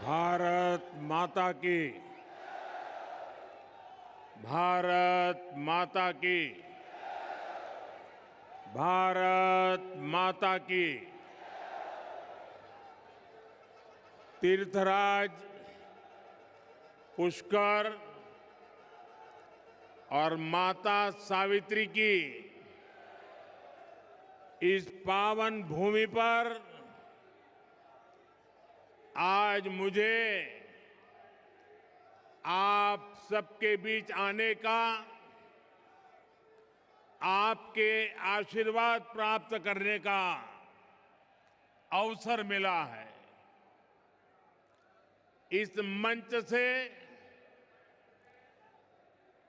भारत माता की। भारत माता की। भारत माता की। तीर्थराज पुष्कर और माता सावित्री की इस पावन भूमि पर आज मुझे आप सबके बीच आने का, आपके आशीर्वाद प्राप्त करने का अवसर मिला है। इस मंच से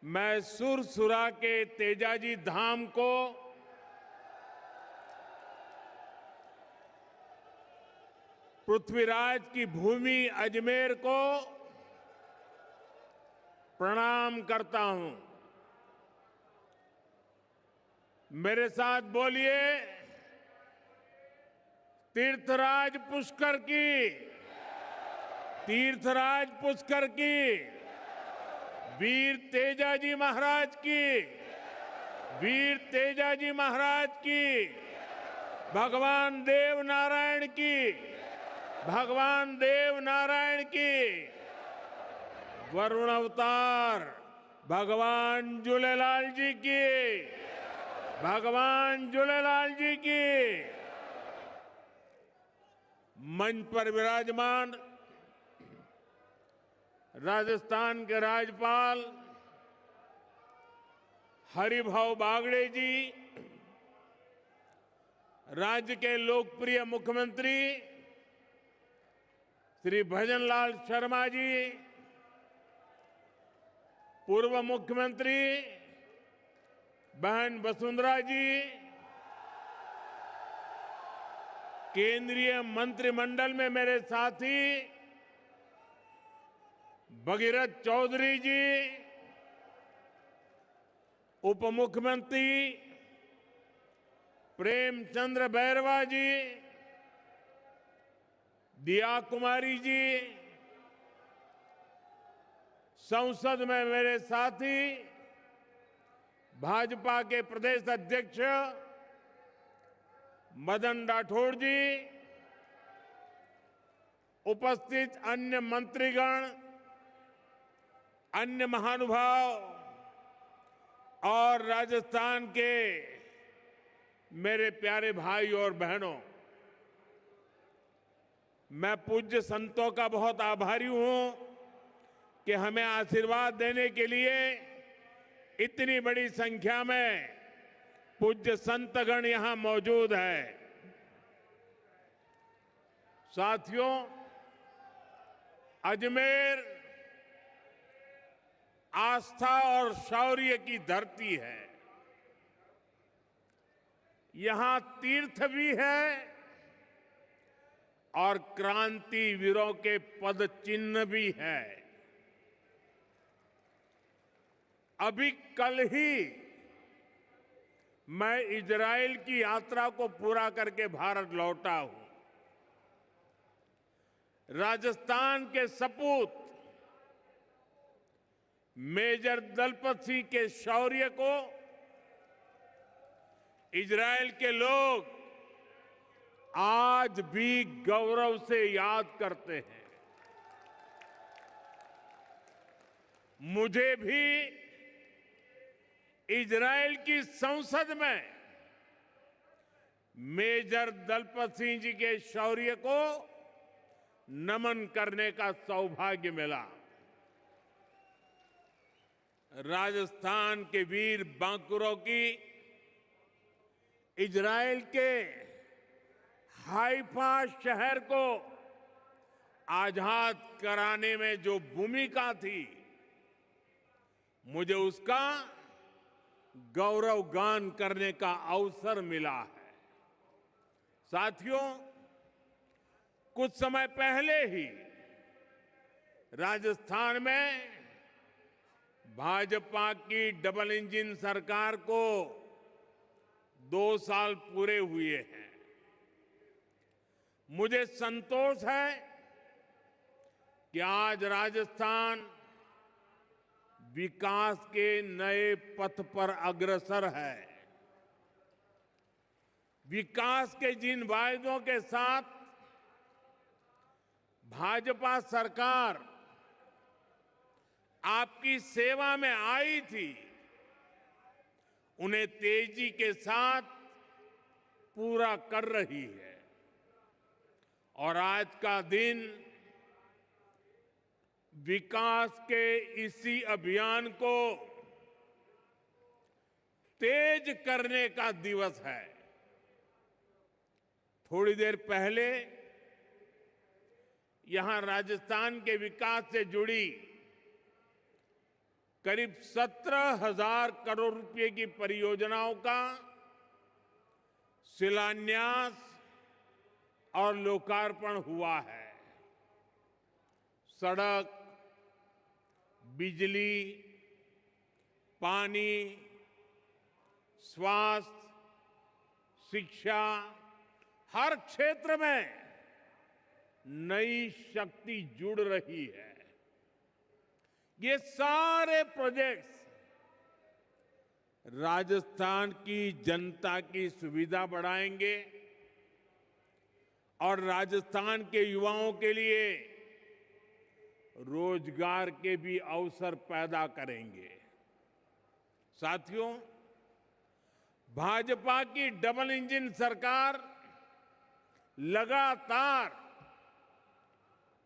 मैं सुरसुरा के तेजाजी धाम को पृथ्वीराज की भूमि अजमेर को प्रणाम करता हूं। मेरे साथ बोलिए, तीर्थराज पुष्कर की। तीर्थराज पुष्कर की। वीर तेजाजी महाराज की। वीर तेजाजी महाराज की। भगवान देव नारायण की। भगवान देव नारायण की। वरुण अवतार भगवान झूलेलाल जी की। भगवान झूलेलाल जी की। मंच पर विराजमान राजस्थान के राज्यपाल हरिभाऊ बागड़े जी, राज्य के लोकप्रिय मुख्यमंत्री श्री भजनलाल शर्मा जी, पूर्व मुख्यमंत्री बहन वसुंधरा जी, केंद्रीय मंत्रिमंडल में मेरे साथी भगीरथ चौधरी जी, उप मुख्यमंत्री प्रेमचंद्र बैरवा जी, दिया कुमारी जी, संसद में मेरे साथी भाजपा के प्रदेश अध्यक्ष मदन राठौड़ जी, उपस्थित अन्य मंत्रीगण, अन्य महानुभाव और राजस्थान के मेरे प्यारे भाई और बहनों, मैं पूज्य संतों का बहुत आभारी हूं कि हमें आशीर्वाद देने के लिए इतनी बड़ी संख्या में पूज्य संतगण यहां मौजूद है। साथियों, अजमेर आस्था और शौर्य की धरती है। यहां तीर्थ भी है और क्रांति वीरों के पद चिन्ह भी है। अभी कल ही मैं इजराइल की यात्रा को पूरा करके भारत लौटा हूं। राजस्थान के सपूत मेजर दलपत सिंह के शौर्य को इजराइल के लोग आज भी गौरव से याद करते हैं। मुझे भी इजराइल की संसद में मेजर दलपत सिंह जी के शौर्य को नमन करने का सौभाग्य मिला। राजस्थान के वीर बांकुरों की इजराइल के हाइफा शहर को आजाद कराने में जो भूमिका थी, मुझे उसका गौरव गान करने का अवसर मिला है। साथियों, कुछ समय पहले ही राजस्थान में भाजपा की डबल इंजन सरकार को 2 साल पूरे हुए हैं। मुझे संतोष है कि आज राजस्थान विकास के नए पथ पर अग्रसर है। विकास के जिन वायदों के साथ भाजपा सरकार आपकी सेवा में आई थी, उन्हें तेजी के साथ पूरा कर रही है। और आज का दिन विकास के इसी अभियान को तेज करने का दिवस है। थोड़ी देर पहले यहां राजस्थान के विकास से जुड़ी करीब 17,000 करोड़ रुपए की परियोजनाओं का शिलान्यास और लोकार्पण हुआ है। सड़क, बिजली, पानी, स्वास्थ्य, शिक्षा, हर क्षेत्र में नई शक्ति जुड़ रही है। ये सारे प्रोजेक्ट्स राजस्थान की जनता की सुविधा बढ़ाएंगे और राजस्थान के युवाओं के लिए रोजगार के भी अवसर पैदा करेंगे। साथियों, भाजपा की डबल इंजन सरकार लगातार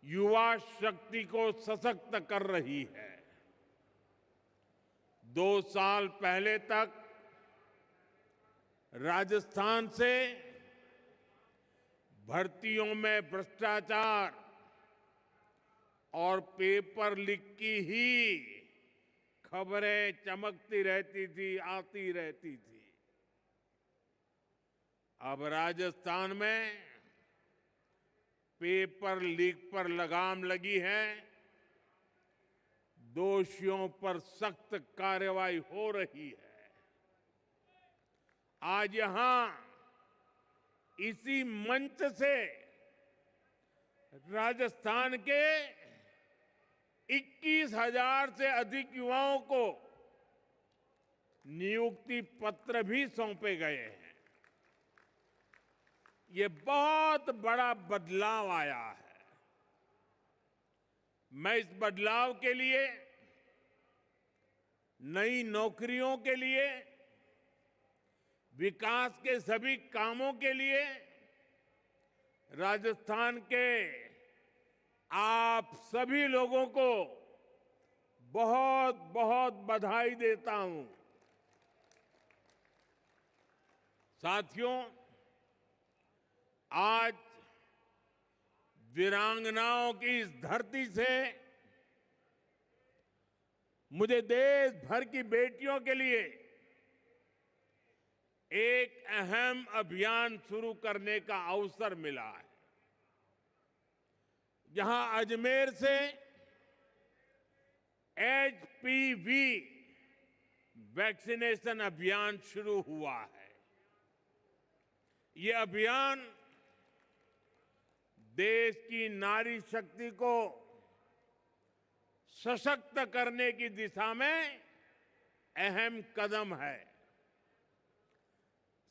युवा शक्ति को सशक्त कर रही है। 2 साल पहले तक राजस्थान से भर्तियों में भ्रष्टाचार और पेपर लीक की ही खबरें चमकती रहती थी, आती रहती थी। अब राजस्थान में पेपर लीक पर लगाम लगी है। दोषियों पर सख्त कार्रवाई हो रही है। आज यहां इसी मंच से राजस्थान के 21,000 से अधिक युवाओं को नियुक्ति पत्र भी सौंपे गए हैं। ये बहुत बड़ा बदलाव आया है। मैं इस बदलाव के लिए, नई नौकरियों के लिए, विकास के सभी कामों के लिए राजस्थान के आप सभी लोगों को बहुत बहुत बधाई देता हूं। साथियों, आज वीरांगनाओं की इस धरती से मुझे देश भर की बेटियों के लिए एक अहम अभियान शुरू करने का अवसर मिला है। यहां अजमेर से HPV वैक्सीनेशन अभियान शुरू हुआ है। ये अभियान देश की नारी शक्ति को सशक्त करने की दिशा में अहम कदम है।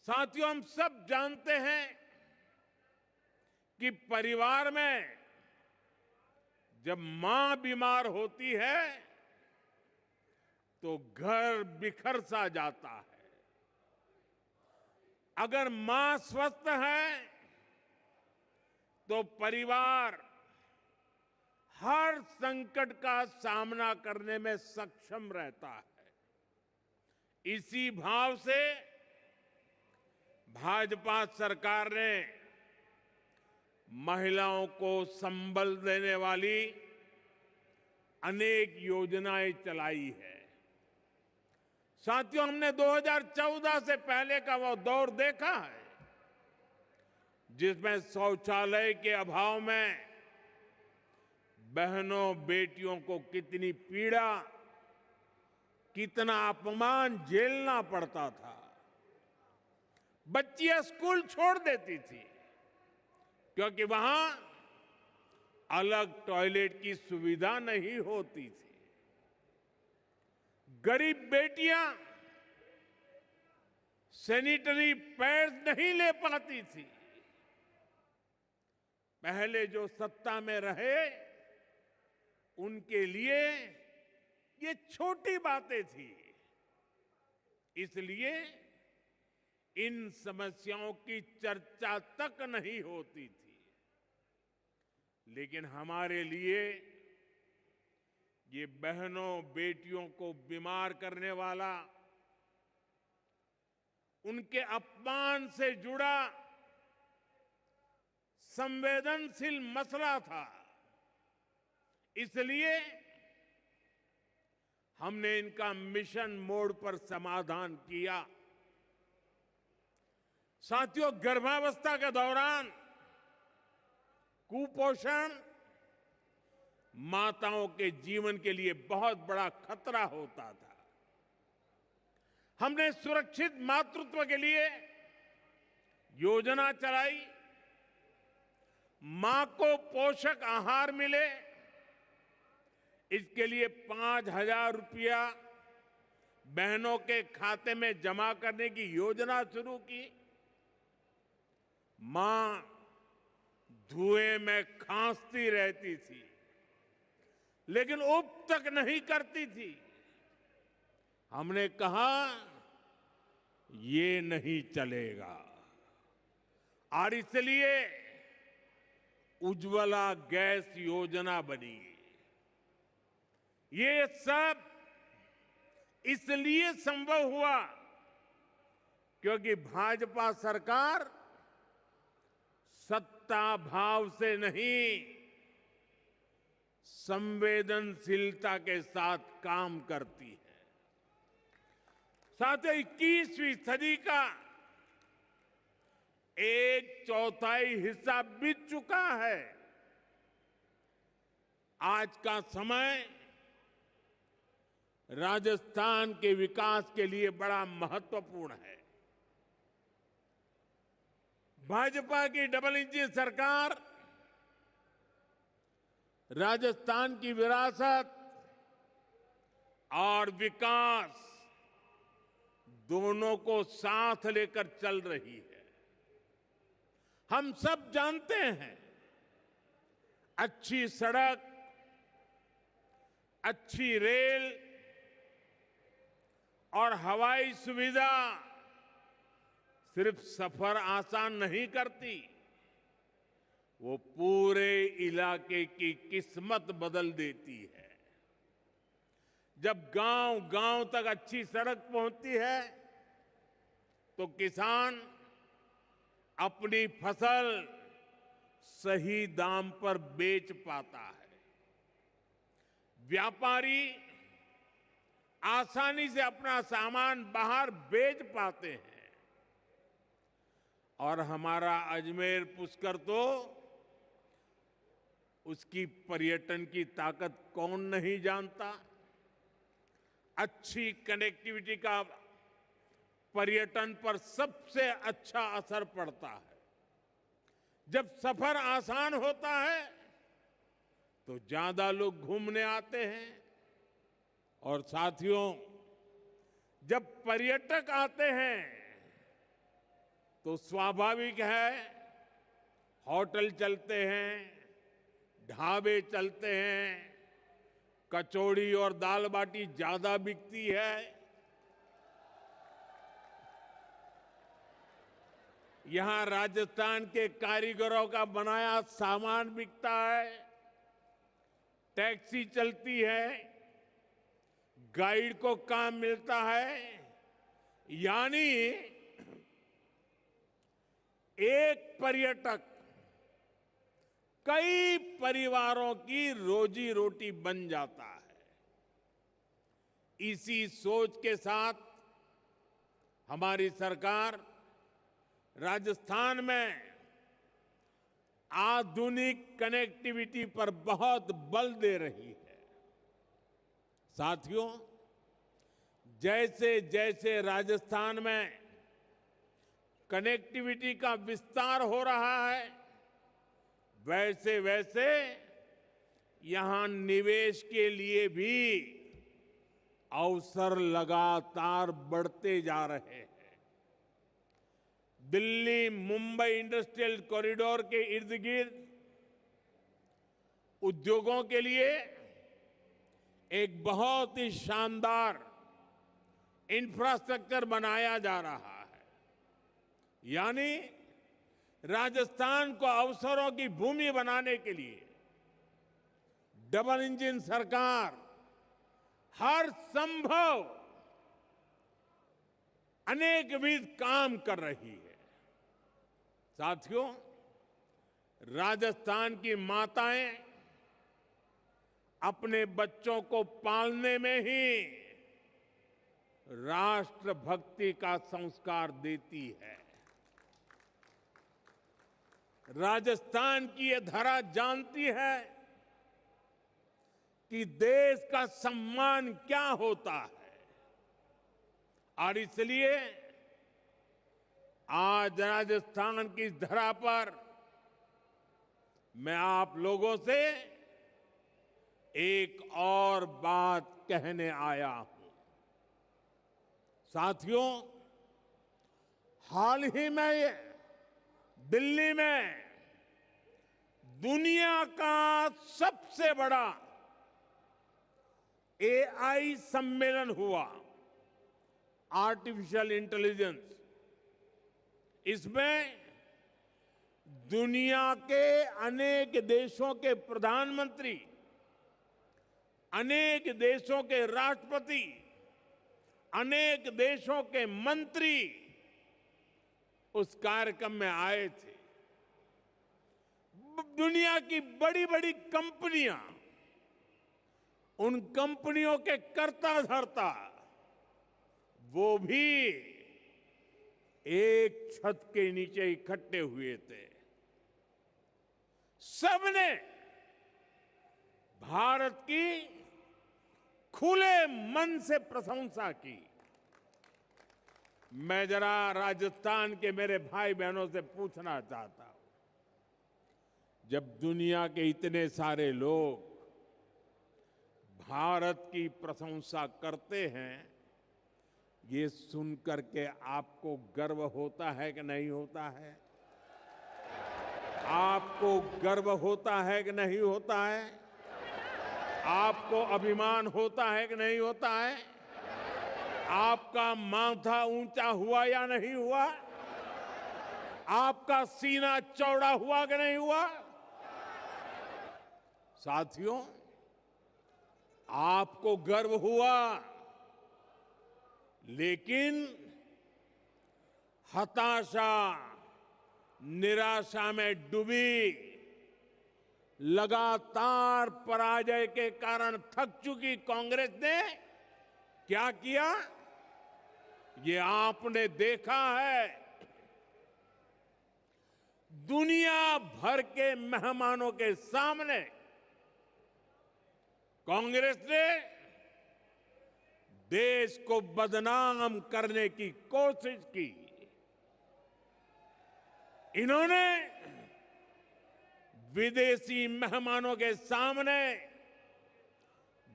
साथियों, हम सब जानते हैं कि परिवार में जब मां बीमार होती है तो घर बिखर सा जाता है। अगर मां स्वस्थ है तो परिवार हर संकट का सामना करने में सक्षम रहता है। इसी भाव से भाजपा सरकार ने महिलाओं को संबल देने वाली अनेक योजनाएं चलाई है। साथियों, हमने 2014 से पहले का वो दौर देखा है जिसमें शौचालय के अभाव में बहनों बेटियों को कितनी पीड़ा, कितना अपमान झेलना पड़ता था। बच्चियां स्कूल छोड़ देती थी क्योंकि वहां अलग टॉयलेट की सुविधा नहीं होती थी। गरीब बेटियां सैनिटरी पैड्स नहीं ले पाती थी। पहले जो सत्ता में रहे उनके लिए ये छोटी बातें थी। इसलिए इन समस्याओं की चर्चा तक नहीं होती थी। लेकिन हमारे लिए ये बहनों बेटियों को बीमार करने वाला, उनके अपमान से जुड़ा संवेदनशील मसला था। इसलिए हमने इनका मिशन मोड पर समाधान किया। साथियों, गर्भावस्था के दौरान कुपोषण माताओं के जीवन के लिए बहुत बड़ा खतरा होता था। हमने सुरक्षित मातृत्व के लिए योजना चलाई। मां को पोषक आहार मिले, इसके लिए 5,000 रुपया बहनों के खाते में जमा करने की योजना शुरू की। मां धुएं में खांसती रहती थी, लेकिन उब तक नहीं करती थी। हमने कहा ये नहीं चलेगा, और इसलिए उज्ज्वला गैस योजना बनी। ये सब इसलिए संभव हुआ क्योंकि भाजपा सरकार सत्ता भाव से नहीं, संवेदनशीलता के साथ काम करती है। साथ ही 21वीं सदी का 1/4 हिस्सा बीत चुका है। आज का समय राजस्थान के विकास के लिए बड़ा महत्वपूर्ण है। भाजपा की डबल इंजन सरकार राजस्थान की विरासत और विकास दोनों को साथ लेकर चल रही है। हम सब जानते हैं, अच्छी सड़क, अच्छी रेल और हवाई सुविधा सिर्फ सफर आसान नहीं करती, वो पूरे इलाके की किस्मत बदल देती है। जब गांव-गांव तक अच्छी सड़क पहुंचती है तो किसान अपनी फसल सही दाम पर बेच पाता है। व्यापारी आसानी से अपना सामान बाहर बेच पाते हैं। और हमारा अजमेर पुष्कर तो उसकी पर्यटन की ताकत कौन नहीं जानता। अच्छी कनेक्टिविटी का पर्यटन पर सबसे अच्छा असर पड़ता है। जब सफर आसान होता है तो ज्यादा लोग घूमने आते हैं। और साथियों, जब पर्यटक आते हैं तो स्वाभाविक है होटल चलते हैं, ढाबे चलते हैं, कचौड़ी और दाल बाटी ज्यादा बिकती है। यहां राजस्थान के कारीगरों का बनाया सामान बिकता है, टैक्सी चलती है, गाइड को काम मिलता है। यानी एक पर्यटक कई परिवारों की रोजी रोटी बन जाता है। इसी सोच के साथ हमारी सरकार राजस्थान में आधुनिक कनेक्टिविटी पर बहुत बल दे रही है। साथियों, जैसे जैसे राजस्थान में कनेक्टिविटी का विस्तार हो रहा है, वैसे वैसे यहां निवेश के लिए भी अवसर लगातार बढ़ते जा रहे हैं। दिल्ली मुंबई इंडस्ट्रियल कॉरिडोर के इर्द गिर्द उद्योगों के लिए एक बहुत ही शानदार इंफ्रास्ट्रक्चर बनाया जा रहा है। यानी राजस्थान को अवसरों की भूमि बनाने के लिए डबल इंजन सरकार हर संभव अनेकविध काम कर रही है। साथियों, राजस्थान की माताएं अपने बच्चों को पालने में ही राष्ट्रभक्ति का संस्कार देती है। राजस्थान की ये धरा जानती है कि देश का सम्मान क्या होता है, और इसलिए आज राजस्थान की इस धरा पर मैं आप लोगों से एक और बात कहने आया हूं। साथियों, हाल ही में दिल्ली में दुनिया का सबसे बड़ा एआई सम्मेलन हुआ, आर्टिफिशियल इंटेलिजेंस। इसमें दुनिया के अनेक देशों के प्रधानमंत्री, अनेक देशों के राष्ट्रपति, अनेक देशों के मंत्री उस कार्यक्रम में आए थे। दुनिया की बड़ी बड़ी कंपनियां, उन कंपनियों के कर्ता धर्ता वो भी एक छत के नीचे इकट्ठे हुए थे। सबने भारत की खुले मन से प्रशंसा की। मैं जरा राजस्थान के मेरे भाई बहनों से पूछना चाहता हूं, जब दुनिया के इतने सारे लोग भारत की प्रशंसा करते हैं, ये सुनकर के आपको गर्व होता है कि नहीं होता है? आपको गर्व होता है कि नहीं होता है? आपको अभिमान होता है कि नहीं होता है? आपका माथा ऊंचा हुआ या नहीं हुआ? आपका सीना चौड़ा हुआ कि नहीं हुआ? साथियों, आपको गर्व हुआ, लेकिन हताशा, निराशा में डूबी, लगातार पराजय के कारण थक चुकी कांग्रेस ने क्या किया, ये आपने देखा है। दुनिया भर के मेहमानों के सामने कांग्रेस ने देश को बदनाम करने की कोशिश की। इन्होंने विदेशी मेहमानों के सामने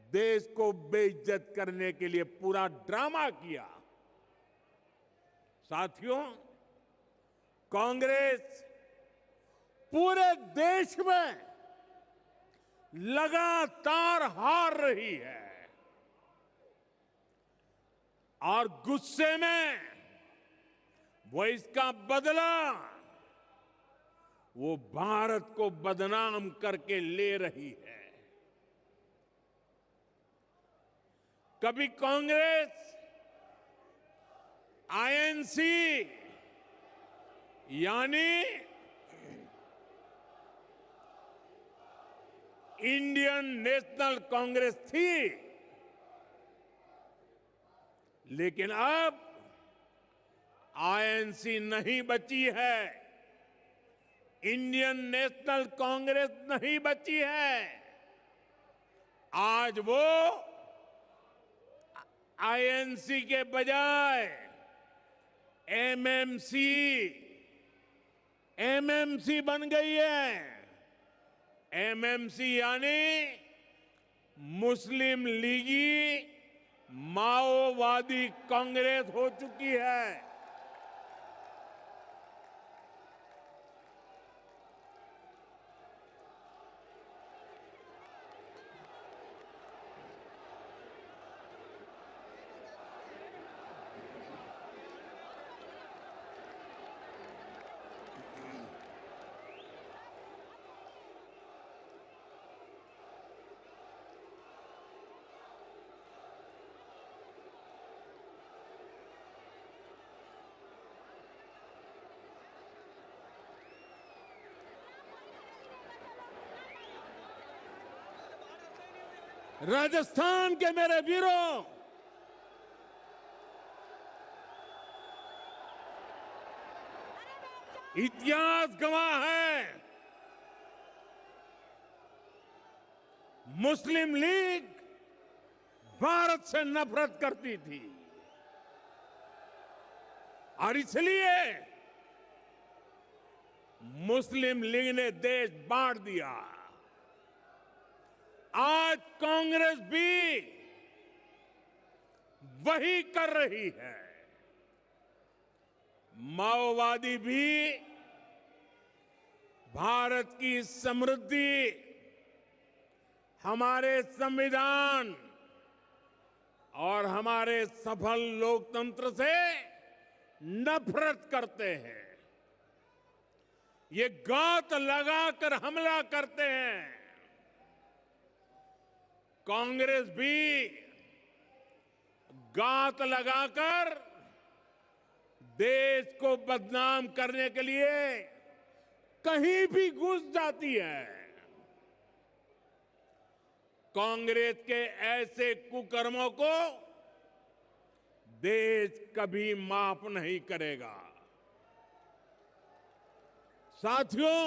देश को बेइज्जत करने के लिए पूरा ड्रामा किया। साथियों, कांग्रेस पूरे देश में लगातार हार रही है, और गुस्से में वो इसका बदला वो भारत को बदनाम करके ले रही है। कभी कांग्रेस आईएनसी यानी इंडियन नेशनल कांग्रेस थी, लेकिन अब आईएनसी नहीं बची है, इंडियन नेशनल कांग्रेस नहीं बची है। आज वो आईएनसी के बजाय एमएमसी बन गई है। एमएमसी यानी मुस्लिम लीगी माओवादी कांग्रेस हो चुकी है। राजस्थान के मेरे वीरों, इतिहास गवाह है, मुस्लिम लीग भारत से नफरत करती थी और इसलिए मुस्लिम लीग ने देश बांट दिया। आज कांग्रेस भी वही कर रही है। माओवादी भी भारत की समृद्धि, हमारे संविधान और हमारे सफल लोकतंत्र से नफरत करते हैं। ये घात लगाकर हमला करते हैं। कांग्रेस भी घात लगाकर देश को बदनाम करने के लिए कहीं भी घुस जाती है। कांग्रेस के ऐसे कुकर्मों को देश कभी माफ नहीं करेगा। साथियों,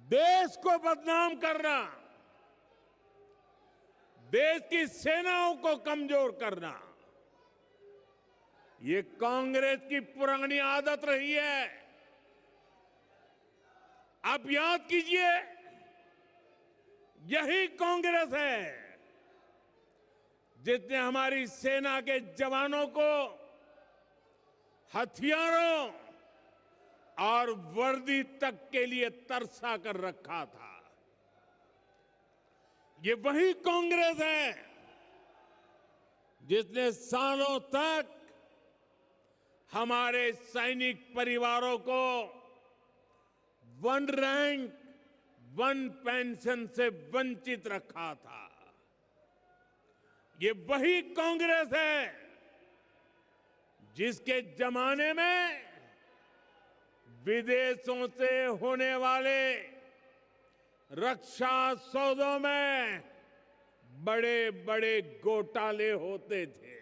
देश को बदनाम करना, देश की सेनाओं को कमजोर करना, ये कांग्रेस की पुरानी आदत रही है। आप याद कीजिए, यही कांग्रेस है जिसने हमारी सेना के जवानों को हथियारों और वर्दी तक के लिए तरसा कर रखा था। ये वही कांग्रेस है जिसने सालों तक हमारे सैनिक परिवारों को वन रैंक वन पेंशन से वंचित रखा था। ये वही कांग्रेस है जिसके जमाने में विदेशों से होने वाले रक्षा सौदों में बड़े बड़े घोटाले होते थे।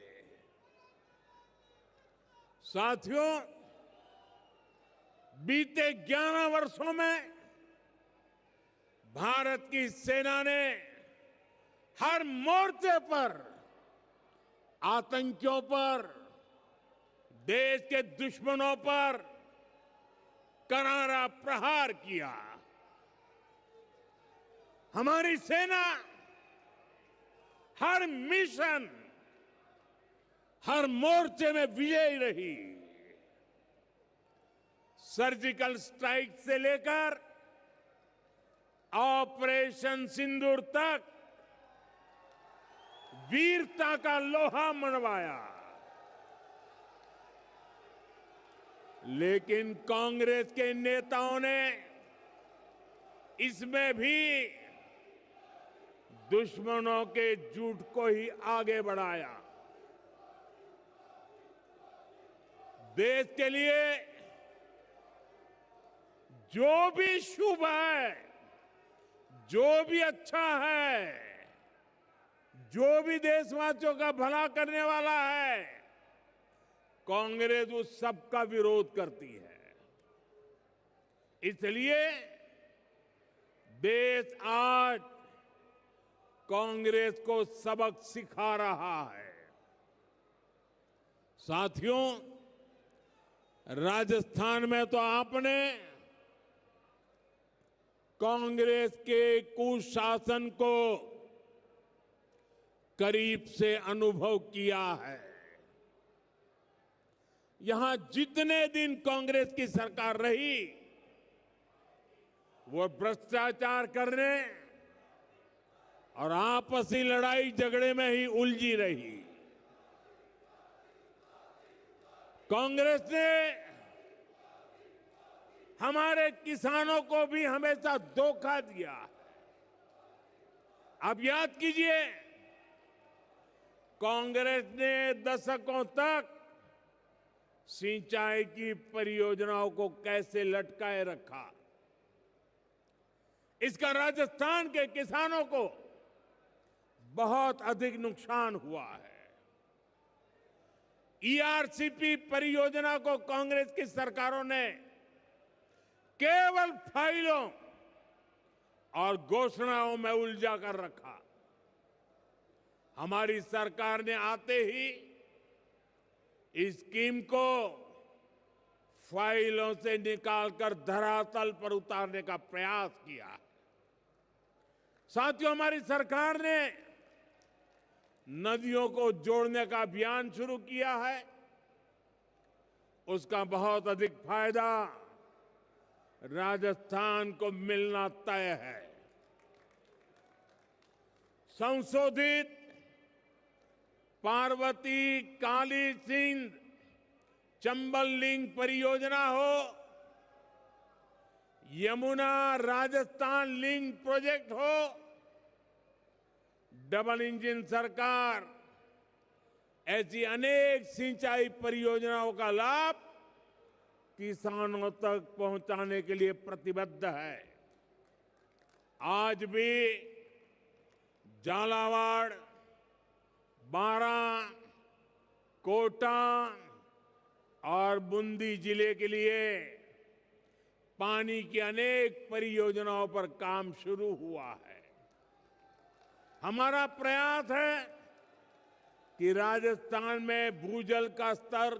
साथियों, बीते 11 वर्षों में भारत की सेना ने हर मोर्चे पर आतंकियों पर, देश के दुश्मनों पर करारा प्रहार किया। हमारी सेना हर मिशन, हर मोर्चे में विजयी रही। सर्जिकल स्ट्राइक से लेकर ऑपरेशन सिंदूर तक वीरता का लोहा मनवाया। लेकिन कांग्रेस के नेताओं ने इसमें भी दुश्मनों के झूठ को ही आगे बढ़ाया। देश के लिए जो भी शुभ है, जो भी अच्छा है, जो भी देशवासियों का भला करने वाला है, कांग्रेस उस सब का विरोध करती है। इसलिए देश आज कांग्रेस को सबक सिखा रहा है। साथियों, राजस्थान में तो आपने कांग्रेस के कुशासन को करीब से अनुभव किया है। यहां जितने दिन कांग्रेस की सरकार रही, वो भ्रष्टाचार करने और आपसी लड़ाई झगड़े में ही उलझी रही। कांग्रेस ने हमारे किसानों को भी हमेशा धोखा दिया। आप याद कीजिए, कांग्रेस ने दशकों तक सिंचाई की परियोजनाओं को कैसे लटकाए रखा। इसका राजस्थान के किसानों को बहुत अधिक नुकसान हुआ है। ईआरसीपी परियोजना को कांग्रेस की सरकारों ने केवल फाइलों और घोषणाओं में उलझा कर रखा। हमारी सरकार ने आते ही इस स्कीम को फाइलों से निकालकर धरातल पर उतारने का प्रयास किया। साथियों, हमारी सरकार ने नदियों को जोड़ने का अभियान शुरू किया है। उसका बहुत अधिक फायदा राजस्थान को मिलना तय है। संशोधित पार्वती काली सिंध चंबल लिंक परियोजना हो, यमुना राजस्थान लिंक प्रोजेक्ट हो, डबल इंजन सरकार ऐसी अनेक सिंचाई परियोजनाओं का लाभ किसानों तक पहुंचाने के लिए प्रतिबद्ध है। आज भी झालावाड़, बारां, कोटा और बूंदी जिले के लिए पानी की अनेक परियोजनाओं पर काम शुरू हुआ है। हमारा प्रयास है कि राजस्थान में भूजल का स्तर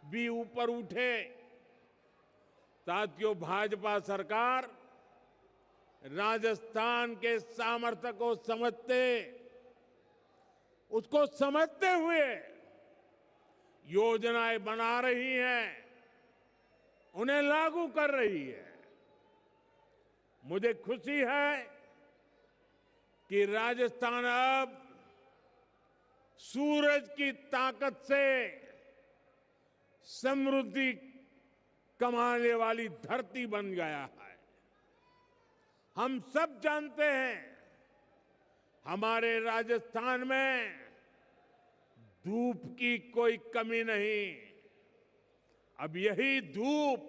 भी ऊपर उठे। साथियों, भाजपा सरकार राजस्थान के सामर्थ्य को उसको समझते हुए योजनाएं बना रही है, उन्हें लागू कर रही है। मुझे खुशी है कि राजस्थान अब सूरज की ताकत से समृद्धि कमाने वाली धरती बन गया है। हम सब जानते हैं, हमारे राजस्थान में धूप की कोई कमी नहीं। अब यही धूप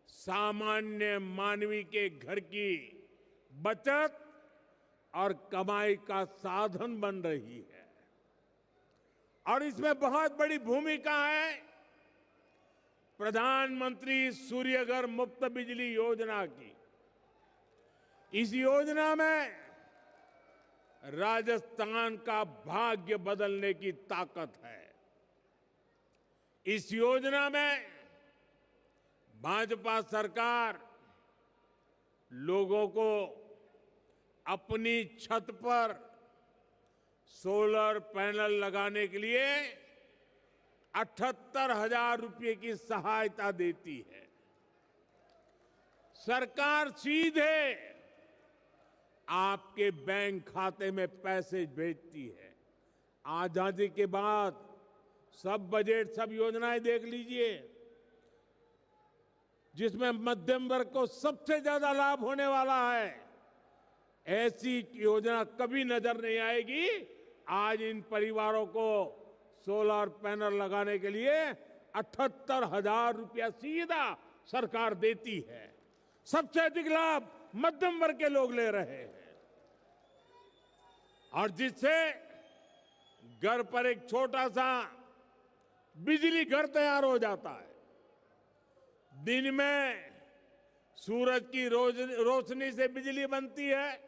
सामान्य मानवी के घर की बचत और कमाई का साधन बन रही है। और इसमें बहुत बड़ी भूमिका है प्रधानमंत्री सूर्यघर मुफ्त बिजली योजना की। इस योजना में राजस्थान का भाग्य बदलने की ताकत है। इस योजना में भाजपा सरकार लोगों को अपनी छत पर सोलर पैनल लगाने के लिए 78,000 रुपये की सहायता देती है। सरकार सीधे आपके बैंक खाते में पैसे भेजती है। आजादी के बाद सब बजट, सब योजनाएं देख लीजिए, जिसमें मध्यम वर्ग को सबसे ज्यादा लाभ होने वाला है। ऐसी योजना कभी नजर नहीं आएगी। आज इन परिवारों को सोलर पैनल लगाने के लिए 78,000 रुपया सीधा सरकार देती है। सबसे अधिक लाभ मध्यम वर्ग के लोग ले रहे हैं, और जिससे घर पर एक छोटा सा बिजली घर तैयार हो जाता है। दिन में सूरज की रोशनी से बिजली बनती है,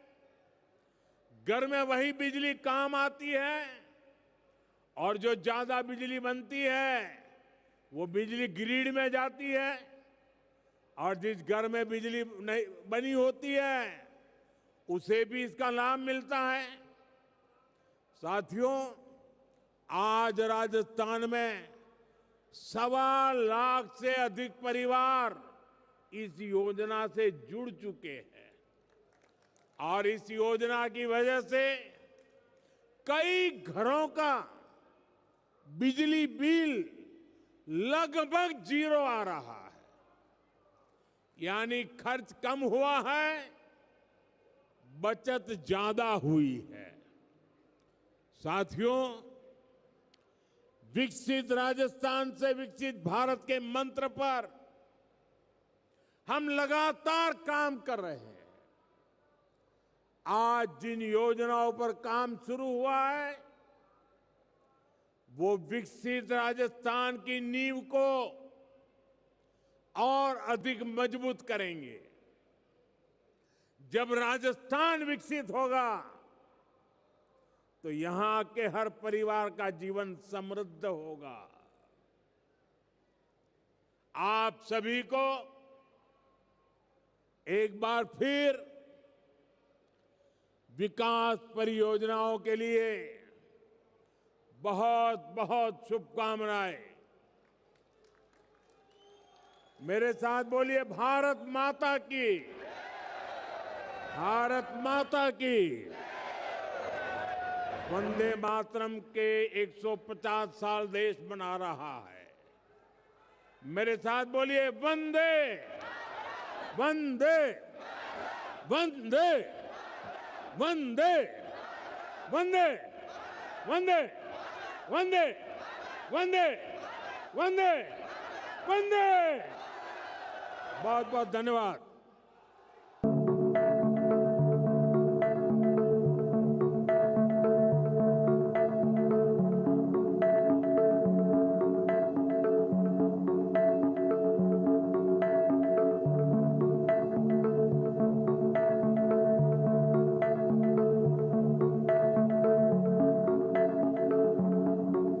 घर में वही बिजली काम आती है, और जो ज्यादा बिजली बनती है वो बिजली ग्रिड में जाती है, और जिस घर में बिजली नहीं बनी होती है उसे भी इसका लाभ मिलता है। साथियों, आज राजस्थान में 1.25 लाख से अधिक परिवार इस योजना से जुड़ चुके हैं और इस योजना की वजह से कई घरों का बिजली बिल लगभग 0 आ रहा है। यानी खर्च कम हुआ है, बचत ज्यादा हुई है। साथियों, विकसित राजस्थान से विकसित भारत के मंत्र पर हम लगातार काम कर रहे हैं। आज जिन योजनाओं पर काम शुरू हुआ है वो विकसित राजस्थान की नींव को और अधिक मजबूत करेंगे। जब राजस्थान विकसित होगा तो यहां के हर परिवार का जीवन समृद्ध होगा। आप सभी को एक बार फिर विकास परियोजनाओं के लिए बहुत बहुत शुभकामनाएं। मेरे साथ बोलिए, भारत माता की, भारत माता की। वंदे मातरम के 150 साल देश मना रहा है। मेरे साथ बोलिए, वंदे वंदे वंदे वंदे वंदे वंदे वंदे वंदे वंदे वंदे। बहुत बहुत धन्यवाद।